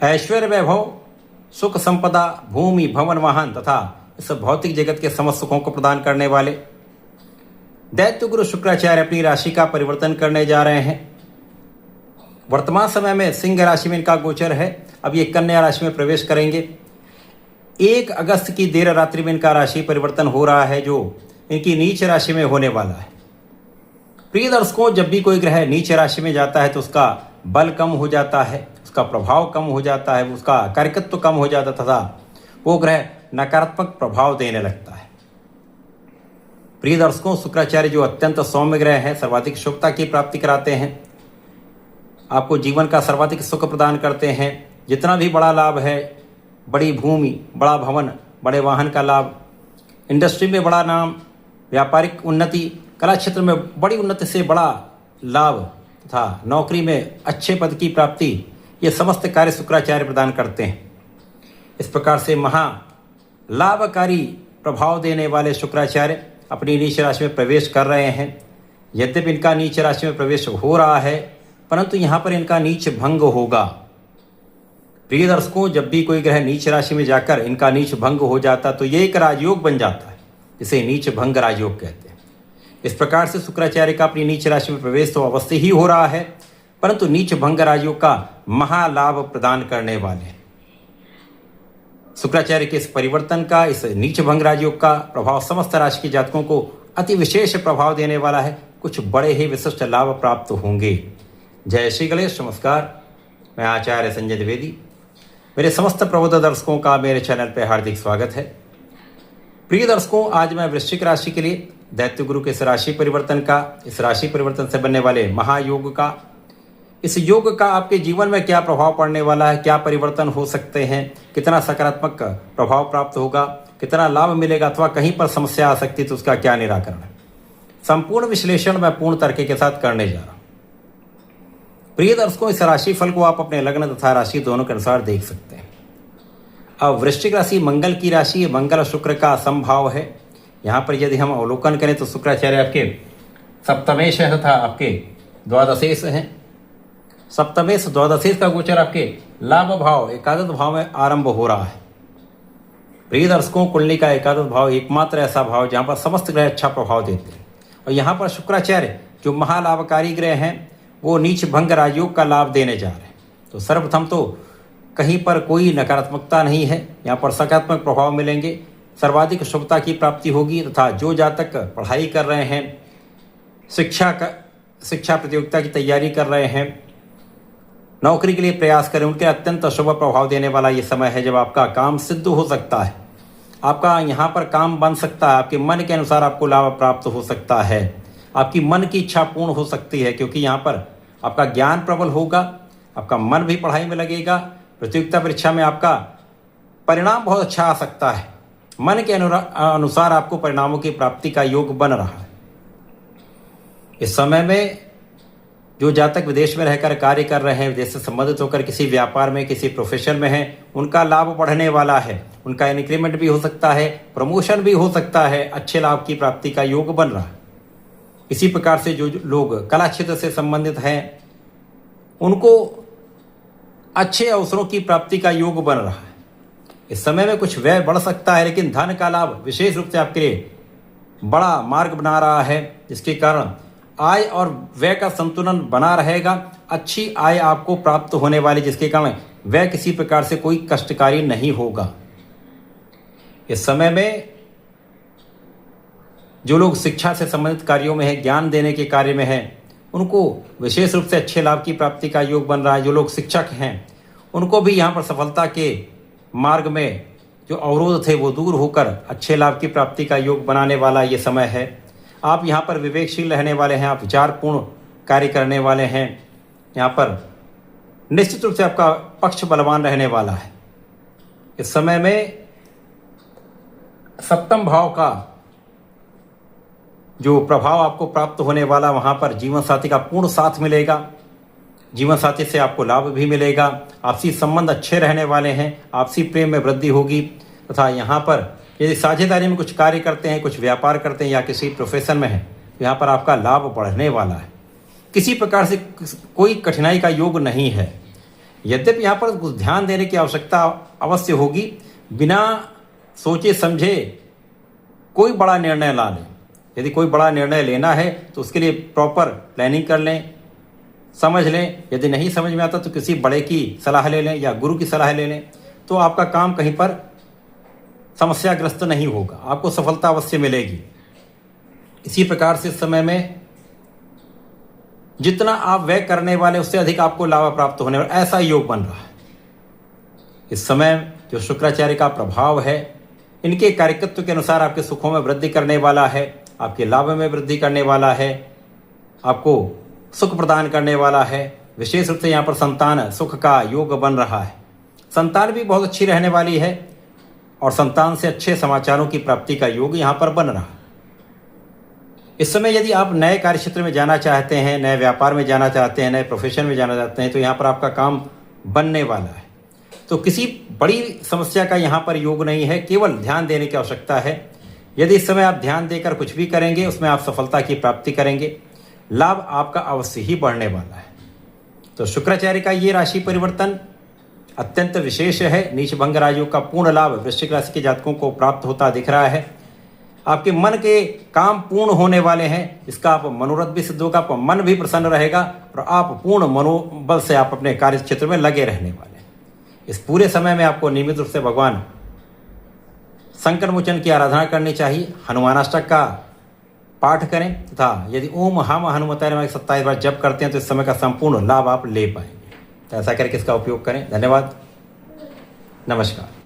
ऐश्वर्य वैभव, सुख संपदा, भूमि भवन वाहन तथा इस भौतिक जगत के समस्त सुखों को प्रदान करने वाले दैत्य गुरु शुक्राचार्य अपनी राशि का परिवर्तन करने जा रहे हैं। वर्तमान समय में सिंह राशि में इनका गोचर है। अब ये कन्या राशि में प्रवेश करेंगे। 1 अगस्त की देर रात्रि में इनका राशि परिवर्तन हो रहा है, जो इनकी नीच राशि में होने वाला है। प्रिय दर्शकों, जब भी कोई ग्रह नीच राशि में जाता है तो उसका बल कम हो जाता है, उसका प्रभाव कम हो जाता है, उसका कार्यकत्व कम हो जाता तथा वो ग्रह नकारात्मक प्रभाव देने लगता है। प्रिय दर्शकों, शुक्राचार्य जो अत्यंत सौम्य ग्रह है, सर्वाधिक शुभता की प्राप्ति कराते हैं, आपको जीवन का सर्वाधिक सुख प्रदान करते हैं। जितना भी बड़ा लाभ है, बड़ी भूमि, बड़ा भवन, बड़े वाहन का लाभ, इंडस्ट्री में बड़ा नाम, व्यापारिक उन्नति, कला क्षेत्र में बड़ी उन्नति से बड़ा लाभ तथा नौकरी में अच्छे पद की प्राप्ति, ये समस्त कार्य शुक्राचार्य प्रदान करते हैं। इस प्रकार से महा लाभकारी प्रभाव देने वाले शुक्राचार्य अपनी नीच राशि में प्रवेश कर रहे हैं। यद्यपि इनका नीच राशि में प्रवेश हो रहा है, परंतु यहाँ पर इनका नीच भंग होगा। प्रिय दर्शकों, जब भी कोई ग्रह नीच राशि में जाकर इनका नीच भंग हो जाता तो ये एक राजयोग बन जाता है, जिसे नीच भंग राजयोग कहते हैं। इस प्रकार से शुक्राचार्य का अपनी नीच राशि में प्रवेश तो अवश्य ही हो रहा है, परंतु नीच भंग राजयोग का महालाभ प्रदान करने वाले हैं। शुक्राचार्य के इस परिवर्तन का, इस नीच भंग राजयोग का प्रभाव समस्त राशि के जातकों को अति विशेष प्रभाव देने वाला है। कुछ बड़े ही विशिष्ट लाभ प्राप्त होंगे। जय श्री गणेश। नमस्कार, मैं आचार्य संजय द्विवेदी। मेरे समस्त प्रबुद्ध दर्शकों का मेरे चैनल पर हार्दिक स्वागत है। प्रिय दर्शकों, आज मैं वृश्चिक राशि के लिए दैत्य गुरु के इस राशि परिवर्तन का, इस राशि परिवर्तन से बनने वाले महायोग का, इस योग का आपके जीवन में क्या प्रभाव पड़ने वाला है, क्या परिवर्तन हो सकते हैं, कितना सकारात्मक प्रभाव प्राप्त होगा, कितना लाभ मिलेगा अथवा कहीं पर समस्या आ सकती है तो उसका क्या निराकरण है, संपूर्ण विश्लेषण मैं पूर्ण तर्क के साथ करने जा रहा हूं। प्रिय दर्शकों, इस राशि फल को आप अपने लग्न तथा राशि दोनों के अनुसार देख सकते हैं। अब वृश्चिक राशि मंगल की राशि है, मंगल और शुक्र का संभाव है। यहाँ पर यदि हम अवलोकन करें तो शुक्राचार्य आपके सप्तमेश है तथा आपके द्वादशेश हैं। सप्तमेश द्वादशेश का गोचर आपके लाभ भाव एकादश भाव में आरंभ हो रहा है। प्रिय दर्शकों, कुंडली का एकादश भाव एकमात्र ऐसा भाव जहाँ पर समस्त ग्रह अच्छा प्रभाव देते हैं, और यहाँ पर शुक्राचार्य जो महालाभकारी ग्रह हैं वो नीच भंग राजयोग का लाभ देने जा रहे हैं। तो सर्वप्रथम तो कहीं पर कोई नकारात्मकता नहीं है, यहाँ पर सकारात्मक प्रभाव मिलेंगे, सर्वाधिक शुभता की प्राप्ति होगी तथा जो जातक पढ़ाई कर रहे हैं, शिक्षा प्रतियोगिता की तैयारी कर रहे हैं, नौकरी के लिए प्रयास करें, उनके अत्यंत शुभ प्रभाव देने वाला ये समय है जब आपका काम सिद्ध हो सकता है, आपका यहाँ पर काम बन सकता है, आपके मन के अनुसार आपको लाभ प्राप्त हो सकता है, आपकी मन की इच्छा पूर्ण हो सकती है, क्योंकि यहाँ पर आपका ज्ञान प्रबल होगा, आपका मन भी पढ़ाई में लगेगा, प्रतियोगिता परीक्षा में आपका परिणाम बहुत अच्छा आ सकता है, मन के अनुसार आपको परिणामों की प्राप्ति का योग बन रहा है। इस समय में जो जातक विदेश में रहकर कार्य कर रहे हैं, विदेश से संबंधित होकर किसी व्यापार में, किसी प्रोफेशन में हैं, उनका लाभ बढ़ने वाला है, उनका इंक्रीमेंट भी हो सकता है, प्रमोशन भी हो सकता है, अच्छे लाभ की प्राप्ति का योग बन रहा है। इसी प्रकार से जो लोग कला क्षेत्र से संबंधित हैं उनको अच्छे अवसरों की प्राप्ति का योग बन रहा है। इस समय में कुछ व्यय बढ़ सकता है, लेकिन धन का लाभ विशेष रूप से आपके लिए बड़ा मार्ग बना रहा है, जिसके कारण आय और व्यय का संतुलन बना रहेगा। अच्छी आय आपको प्राप्त होने वाली, जिसके कारण व्यय किसी प्रकार से कोई कष्टकारी नहीं होगा। इस समय में जो लोग शिक्षा से संबंधित कार्यों में हैं, ज्ञान देने के कार्य में हैं, उनको विशेष रूप से अच्छे लाभ की प्राप्ति का योग बन रहा है। जो लोग शिक्षक हैं उनको भी यहाँ पर सफलता के मार्ग में जो अवरोध थे वो दूर होकर अच्छे लाभ की प्राप्ति का योग बनाने वाला ये समय है। आप यहाँ पर विवेकशील रहने वाले हैं, आप विचारपूर्ण कार्य करने वाले हैं, यहाँ पर निश्चित रूप से आपका पक्ष बलवान रहने वाला है। इस समय में सप्तम भाव का जो प्रभाव आपको प्राप्त होने वाला, वहाँ पर जीवन साथी का पूर्ण साथ मिलेगा, जीवन साथी से आपको लाभ भी मिलेगा, आपसी संबंध अच्छे रहने वाले हैं, आपसी प्रेम में वृद्धि होगी तथा यहाँ पर यदि साझेदारी में कुछ कार्य करते हैं, कुछ व्यापार करते हैं या किसी प्रोफेशन में हैं, तो यहाँ पर आपका लाभ बढ़ने वाला है। किसी प्रकार से कोई कठिनाई का योग नहीं है। यद्यपि यहाँ पर कुछ ध्यान देने की आवश्यकता अवश्य होगी। बिना सोचे समझे कोई बड़ा निर्णय ना लें। यदि कोई बड़ा निर्णय लेना है तो उसके लिए प्रॉपर प्लानिंग कर लें, समझ लें। यदि नहीं समझ में आता तो किसी बड़े की सलाह ले लें या गुरु की सलाह ले लें, तो आपका काम कहीं पर समस्याग्रस्त नहीं होगा, आपको सफलता अवश्य मिलेगी। इसी प्रकार से इस समय में जितना आप व्यय करने वाले उससे अधिक आपको लाभ प्राप्त होने वाला, ऐसा योग बन रहा है। इस समय जो शुक्राचार्य का प्रभाव है, इनके कार्यकत्व के अनुसार आपके सुखों में वृद्धि करने वाला है, आपके लाभ में वृद्धि करने वाला है, आपको सुख प्रदान करने वाला है। विशेष रूप से यहाँ पर संतान सुख का योग बन रहा है। संतान भी बहुत अच्छी रहने वाली है और संतान से अच्छे समाचारों की प्राप्ति का योग यहाँ पर बन रहा है। इस समय यदि आप नए कार्यक्षेत्र में जाना चाहते हैं, नए व्यापार में जाना चाहते हैं, नए प्रोफेशन में जाना चाहते हैं, तो यहाँ पर आपका काम बनने वाला है। तो किसी बड़ी समस्या का यहाँ पर योग नहीं है, केवल ध्यान देने की आवश्यकता है। यदि इस समय आप ध्यान देकर कुछ भी करेंगे, उसमें आप सफलता की प्राप्ति करेंगे, लाभ आपका अवश्य ही बढ़ने वाला है। तो शुक्राचार्य का ये राशि परिवर्तन अत्यंत विशेष है। नीच भंग राजयोग का पूर्ण लाभ वृश्चिक राशि के जातकों को प्राप्त होता दिख रहा है। आपके मन के काम पूर्ण होने वाले हैं, इसका आप मनोरथ भी सिद्ध होगा, आपका मन भी प्रसन्न रहेगा और आप पूर्ण मनोबल से आप अपने कार्य क्षेत्र में लगे रहने वाले हैं। इस पूरे समय में आपको नियमित रूप से भगवान संकट मोचन की आराधना करनी चाहिए। हनुमानाष्टक का पाठ करें तथा यदि ओम हम हनुमताय नमः 27 बार जप करते हैं तो इस समय का संपूर्ण लाभ आप ले पाएंगे। तो ऐसा करके इसका उपयोग करें। धन्यवाद, नमस्कार।